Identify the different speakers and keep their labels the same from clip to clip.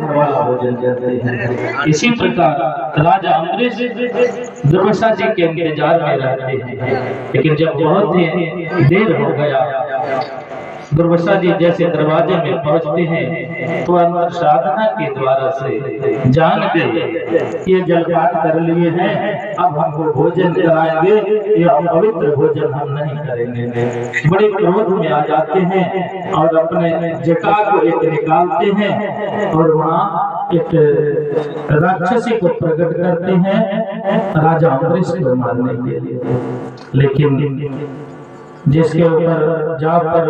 Speaker 1: वाला भोजन करते हैं। इसी प्रकार राजा अम्बरीश दुर्वासा जी के इंतजार में रहते हैं, लेकिन जब बहुत ही देर हो गया, दुर्वासा जी जैसे दरवाजे में पहुंचते हैं तो अंदर साधना के द्वारा से जान गए ये जलपान कर लिए हैं, अब हमको भोजन कराएंगे, ये पवित्र भोजन हम नहीं करेंगे। बड़े क्रोध में आ जाते हैं और अपने जटा को एक निकालते हैं और वहाँ एक राक्षसी को प्रकट करते हैं राजा अम्बरीश को मारने के लिए। लेकिन जिसके ऊपर जा पर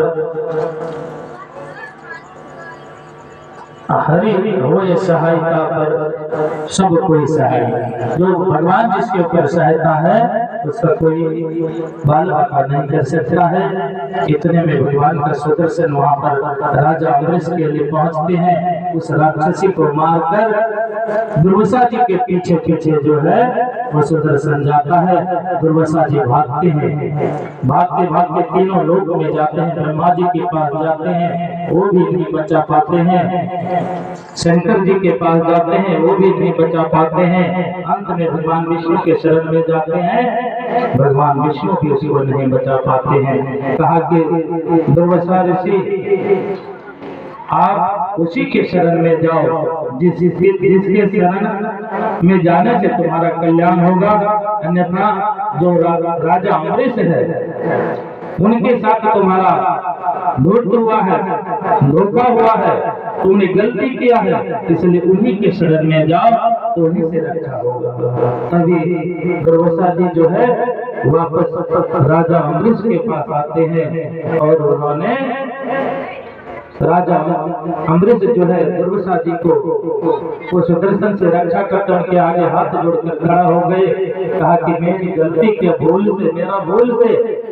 Speaker 1: हरि होए सहायता पर सब कोई सहाय, जो भगवान जिसके ऊपर सहायता है उसका कोई बाल बाका नहीं कर सकता है। इतने में भगवान का सुदर्शन वहां पर राजा अम्बरीश के लिए पहुंचते हैं। उस राक्षसी को मारकर दुर्वासा जी के पीछे पीछे जो है वो सुदर्शन जाता है। दुर्वासा जी भागते हैं, भागते भागते तीनों लोक में जाते हैं, ब्रह्मा जी के पास जाते हैं, वो भी नहीं बचा पाते हैं, शंकर जी के पास जाते हैं, वो भी नहीं बचा पाते हैं। अंत में भगवान विष्णु के शरण में जाते हैं, भगवान विष्णु भी उसको नहीं बचा पाते हैं। कहा कि दुर्वासा ऋषि आप उसी के शरण में जाओ जिसके शरण में जाने से तुम्हारा कल्याण होगा, अन्यथा जो राजा अम्बरीश है उनके साथ तुम्हारा धोखा हुआ है, धोखा हुआ है, तुमने गलती किया है, इसलिए उन्हीं के शरण में जाओ तो उन्हीं से रक्षा होगा। तभी दुर्वासा जी जो है वापस राजा अम्बरीश के पास आते हैं और उन्होंने राजा अम्बरीश जो है दुर्वासा जी को वो सुदर्शन से रक्षा करके आगे हाथ जोड़कर खड़ा हो गए। कहा कि मेरी गलती के भूल से, मेरा भूल से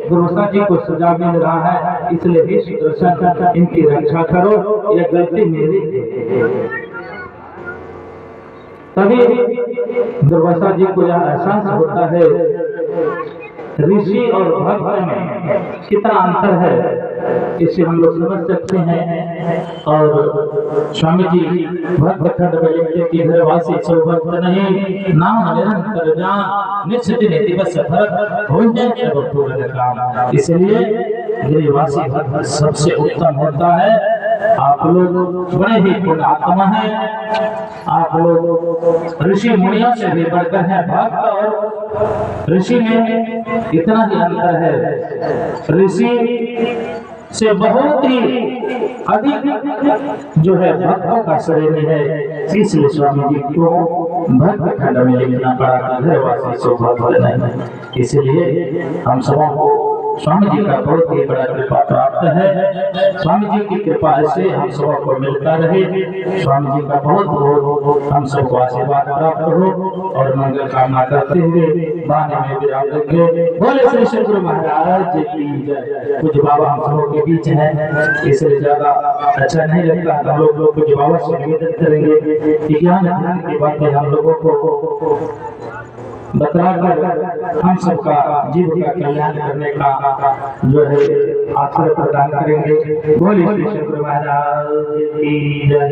Speaker 1: दुर्वासा जी को सजा मिल रहा है, इसलिए हे सुदर्शन इनकी रक्षा करो, यह गलती मेरी है। तभी दुर्वासा जी को यह एहसास होता है ऋषि और भक्त में कितना अंतर है, इसे हम लोग समझ सकते हैं। और स्वामी जी भक्त खंड में लिखते कि घरवासी सो भक्त नहीं, नाम निरंतर जान, निश्चित दिवस भर हो जाए सब पूर्ण काम। इसलिए घरवासी भक्त सबसे उत्तम होता है। आप लोग बड़े ही पुण्यात्मा हैं, आप लोग ऋषि मुनियों से भी बढ़कर हैं। भक्त और ऋषि में इतना ही अंतर है, ऋषि से बहुत ही अधिक जो है भक्तों का श्रेणी है। इसलिए स्वामी जी को भक्त खंड में लिखना पड़ा घरवासी सो भक्त नहीं। इसलिए हम सबों स्वामी जी का बहुत ही बड़ा कृपा प्राप्त है। स्वामी जी की कृपा से हम सब को मिलता रहे। स्वामी जी का बहुत बहुत हम सबको आशीर्वाद प्राप्त हो और मंगल कामना करते हुए बाने में विराम देंगे। बोले श्री शंकर महाराज की जय। कुछ बाबा हम सबों के बीच हैं, इसलिए ज्यादा अच्छा नहीं लगता, हम लोग कुछ बाबा से निवेदन करेंगे कि ज्ञान ध्यान की बातें हम लोगों को बतलाकर हम सबका जीव का कल्याण करने का जो है आश्रय प्रदान करेंगे। बोले श्री शंकर महाराज की जय।